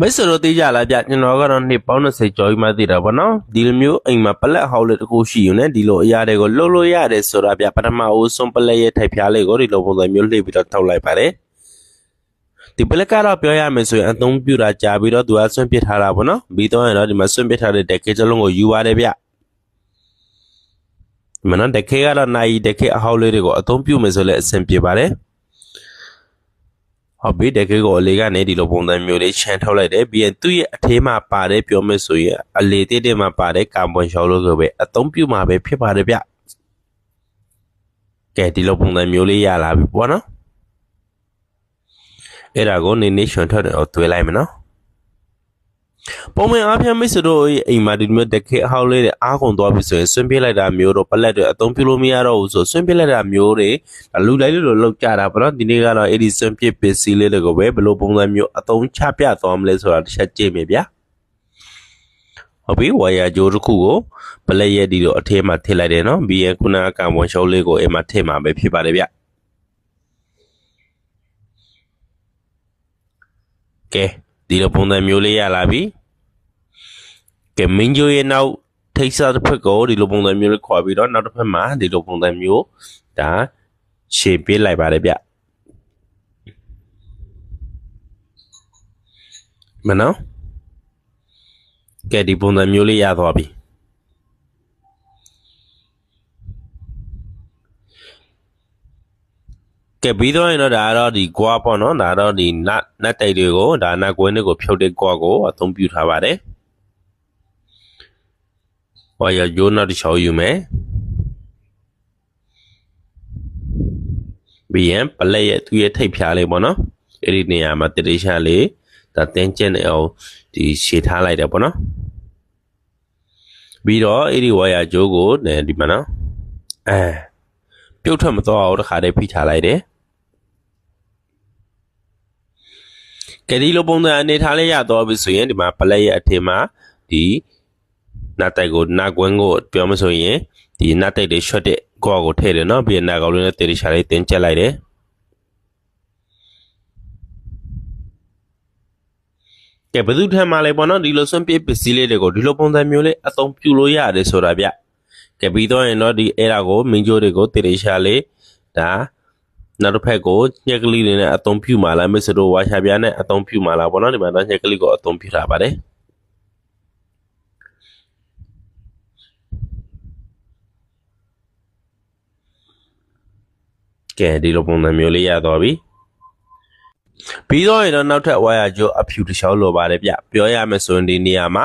မိတ်ဆွေတို့သိကြလားဗျကျွန်တော်ကတော့နှစ်ပေါင်း20ကျော်ပြီးမှသိတာပေါ့နော်ဒီလိုမျိုးအိမ်မှာပလက်ဟောက်လေးတစ်ခုရှိယူနေဒီလိုအရာတွေကိုလှုပ်လို့ရတယ်ဆိုတာဗျပထမဦးဆုံးပလက်ရဲ့ထိုက်ဖျားလေးကိုဒီလိုပုံစံမျိုးလှည့်ပြီးတော့ထောက်လိုက်ပါတယ်ဒီပလက်ကတော့ပြောရမယ်ဆိုရင်အသုံးပြုတာကြာပြီးတော့သူကဆွန့်ပစ်ထားတာပေါ့နော်ပြီးတော့ရင်တော့ဒီမှာဆွန့်ပစ်ထားတဲ့တက်ကဲစလုံးကိုယူပါတယ်ဗျမနော်တက်ကဲကတော့နိုင်တက်ကဲအဟောက်လေးတွေကိုအသုံးပြုမယ်ဆိုလည်းအဆင်ပြေပါတယ်ဟုတ်ပြီတကယ်ကိုအလေးကနေဒီလိုပုံစံမျိုးလေးချန်ထုတ်လိုက်တယ်ပြီးရင်သူ့ရဲ့အထဲမှာပါတယ်ပြောမယ်ဆိုရင်အလေးသေးသေးမှာပါတယ်ကာဗွန်ရှောက်လို့ကိုပဲအသုံးပြုမှာပဲဖြစ်ပါတယ်ဗျကဲဒီလိုပုံစံမျိုးလေးရလာပြီပေါ့နော်အဲ့ဒါကိုနေချန်ထုတ်တယ်ကိုသွေးလိုက်မယ်နော်ပုံမှန်အားဖြင့်မိတ်ဆွေတို့အိမ်မှာဒီမျိုးတကယ်အဟောက်လေးတွေအားကုန်သွားပြီဆိုရင်ဆွန့်ပစ်လိုက်တာမျိုးတော့ပလက်တွေအသုံးပြုလို့မရတော့ဘူးဆိုဆွန့်ပစ်လိုက်တာမျိုးတွေလူလိုက်လို့လောက်ကြတာပေါ့နော်ဒီနေ့ကတော့အဲ့ဒီဆွန့်ပစ်ပစ္စည်းလေးတွေကိုပဲဘယ်လိုပုံစံမျိုးအသုံးချပြသွားမလဲဆိုတာတစ်ချက်ကြည့်မယ်ဗျာဟုတ်ပြီဝါယာကြိုးတစ်ခုကိုပလက်ရဲ့ဒီလိုအထဲမှာထည့်လိုက်တယ်နော်ပြီးရင်ခုနကကာဗွန်ရှောက်လေးကိုအိမ်မှာထည့်မှာပဲဖြစ်ပါတယ်ဗျကဲဒီလိုပုံစံမျိုးလေးရလာပြီကဲမင်းကျိုးရဲ့နောက်ထိတ်စားတစ်ဖက်ကိုဒီလိုပုံစံမျိုးလေးခွာပြီးတော့နောက်တစ်ဖက်မှာဒီလိုပုံစံမျိုးဒါရှေ့ပေးလိုက်ပါတယ်ဗျမနော်ကဲဒီပုံစံမျိုးလေးရသွားပြီကဲပြီးတော့ရင်တော့ဒါတော့ဒီကွာပေါ့နော်ဒါတော့ဒီနတ်တိုက်တွေကိုဒါနတ်ကွင်းတွေကိုဖြုတ်တဲ့ကွာကိုအသုံးပြုထားပါတယ်ဟောရရိုးနောက်တစ်ချောင်းယူမယ်ပြီးရင်ပလက်ရဲ့သူ့ရဲ့ထိပ်ဖြားလေးပေါ့နော်အဲ့ဒီနေရာမှာတတိချလေးဒါတင်းကျက်နေအောင်ဒီရှည်ထားလိုက်တယ်ပေါ့နော်ပြီးတော့အဲ့ဒီဝါယာကြိုးကိုဒီမှာနော်ပြုတ်ထွက်မသွားအောင်တစ်ခါတည်းဖိထားလိုက်တယ်ကဲဒီလိုပုံစံအနေထားလေးရတော့ပြီဆိုရင်ဒီမှာပလက်ရဲ့အထင်မှာဒီနတ်တိုက်ကိုနတ်ကွင်းကိုပြောမဆိုရင်ဒီနတ်တိုက်တွေရှော့တဲ့ကောကိုထည့်တယ်နော်ပြီးရင်နတ်ကောင်လေးနဲ့တေရီရှာလေးတင်ကျက်လိုက်တယ်ကဲဘယ်သူထမ်းမှလဲပေါ့နော်ဒီလိုစွန့်ပစ်ပစ္စည်းလေးတွေကိုဒီလိုပုံစံမျိုးလေးအသုံးပြုလို့ရတယ်ဆိုတာဗျကဲပြီးတော့ရင်တော့ဒီအဲ့ဒါကိုမင်းကျိုးတွေကိုတေရီရှာလေးဒါနောက်တစ်ဖက်ကိုညက်ကလေးတွေနဲ့အသုံးပြုမှလားမစ်စတို့ဝါရှာပြားနဲ့အသုံးပြုမှလားပေါ့နော်ဒီမှာတော့ညက်ကလေးကိုအသုံးပြုထားပါတယ်ကဲဒီလိုပုံစံမျိုးလေးရတော့ပြီပြီးတော့ရင်တော့နောက်ထပ်ဝါယာကြိုးအဖြူတစ်ချောင်းလိုပါတယ်ဗျပြောရမယ်ဆိုရင်ဒီနေရာမှာ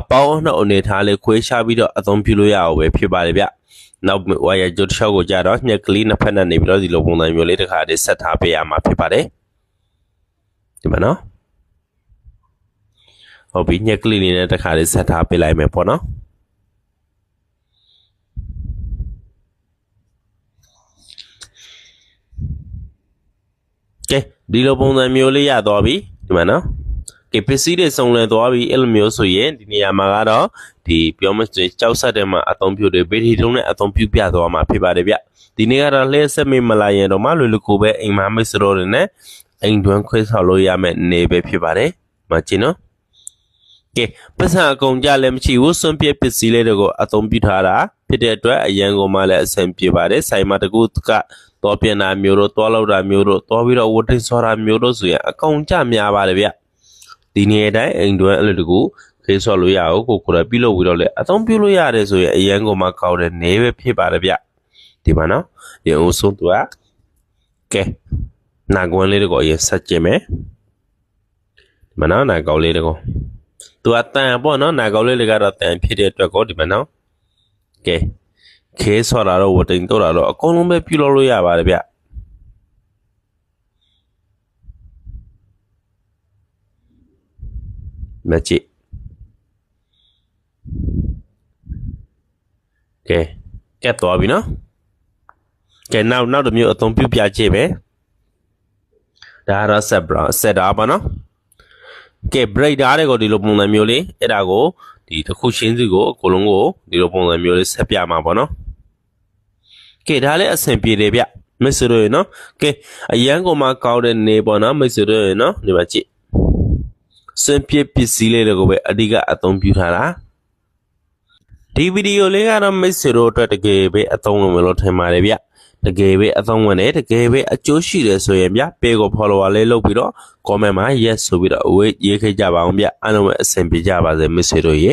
အပေါင်းနှုတ်အနေထားလေးခွဲခြားပြီးတော့အသုံးပြုလို့ရအောင်ပဲဖြစ်ပါတယ်ဗျနောက်ဝါယာကြိုးတစ်ချောင်းကိုကြတော့ညက်ကလေးနှစ်ဖက်နဲ့နေပြီးတော့ဒီလိုပုံစံမျိုးလေးတစ်ခါတည်းဆက်ထားပေးရမှာဖြစ်ပါတယ်ဒီမှာနော်ဟုတ်ပြီညက်ကလေးလေးနဲ့တစ်ခါတည်းဆက်ထားပေးလိုက်မယ်ပေါ့နော်ကဲဒီလိုပုံစံမျိုးလေးရသွားပြီဒီမှာနော်ကဲပစ္စည်းတွေစုံလည်သွားပြီအဲ့လိုမျိုးဆိုရင်ဒီနေရာမှာကတော့ဒီပြောမစကြောက်ဆက်တဲ့မှာအသုံးပြုတယ်ဗီဒီထုံးနဲ့အသုံးပြုပြသွားမှာဖြစ်ပါတယ်ဗျဒီနေ့ကတော့လှည့်ဆက်မိမလာရင်တော့မလွယ်လွယ်ကိုပဲအိမ်မှာမိတ်ဆွေတို့တွေနဲ့အိမ်တွင်းခွဲဆောက်လို့ရမယ့်နေပဲဖြစ်ပါတယ်မကြည့်နော်ကဲပတ်စံအကုန်ကြလည်းမရှိဘူးစွန့်ပစ်ပစ္စည်းလေးတွေကိုအသုံးပြုထားတာဖြစ်တဲ့အတွက်အရန်ကုန်မှလည်းအဆင်ပြေပါတယ်ဆိုင်မှာတကူကတော့ပြန်တာမျိုးတို့တော့လောက်တာမျိုးတို့တော့ပြီးတော့ဝတ်ထိဆော်တာမျိုးတို့ဆိုရင်အကောင်ကြများပါတယ်ဗျဒီနေ့တိုင်းအိမ်တွင်းအဲ့လိုတကူခေးဆော်လို့ရအောင်ကိုယ်ပြုလုပ်ပြီးတော့လေအသုံးပြုလို့ရတယ်ဆိုရင်အရန်ကုန်မှကောက်တဲ့နေပဲဖြစ်ပါတယ်ဗျဒီမှာနော်ဒီအုပ်ဆုံးသူကဲနာကွန်းလေးတွေကိုအရင်ဆက်ကြည့်မယ်ဒီမှာနော်နာကောက်လေးတွေကိုသူကတန်ပေါ့နော်နာကောက်လေးတွေကတော့တန်ဖြစ်တဲ့အတွက်ကိုဒီမှာနော်ကဲခဲဆော်တာတော့ဝတ်တင်တော့တာတော့အကုန်လုံးပဲပြုလုပ်လို့ရပါတယ်ဗျမကြည့်ကဲကတ်သွားပြီနော်ကဲနောက်တစ်မျိုးအသုံးပြုပြကြည့်ပဲဒါကတော့ဆက်တာပါနော်ကဲ break ဓာတ်တွေကိုဒီလိုပုံစံမျိုးလေးအဲ့ဒါကိုဒီတစ်ခုချင်းစီကိုအကုန်လုံးကိုဒီလိုပုံစံမျိုးလေးဆက်ပြမှာပေါ့နော်ကဲဒါလည်းအဆင်ပြေတယ်ဗျမိတ်ဆွေတို့ရေနော်ကဲအရန်ကိုမှကောင်းတဲ့နေပေါ့နော်မိတ်ဆွေတို့ရေနော်ဒီမှာကြည့် စင်ပြစ်ပစ္စည်းလေးတွေကိုပဲအဓိကအသုံးပြုထားတာဒီဗီဒီယိုလေးကတော့မိတ်ဆွေတို့အတွက်တကယ်ပဲအသုံးဝင်မလို့ထင်ပါတယ်ဗျတကယ်ပဲအသုံးဝင်တယ်တကယ်ပဲအကျိုးရှိတယ်ဆိုရင်ဗျပေကို follower လေးလုပ်ပြီးတော့ comment မှာ yes ဆိုပြီးတော့ရေးခဲ့ကြပါအောင်ဗျအားလုံးပဲအဆင်ပြေကြပါစေမိတ်ဆွေတို့ရေ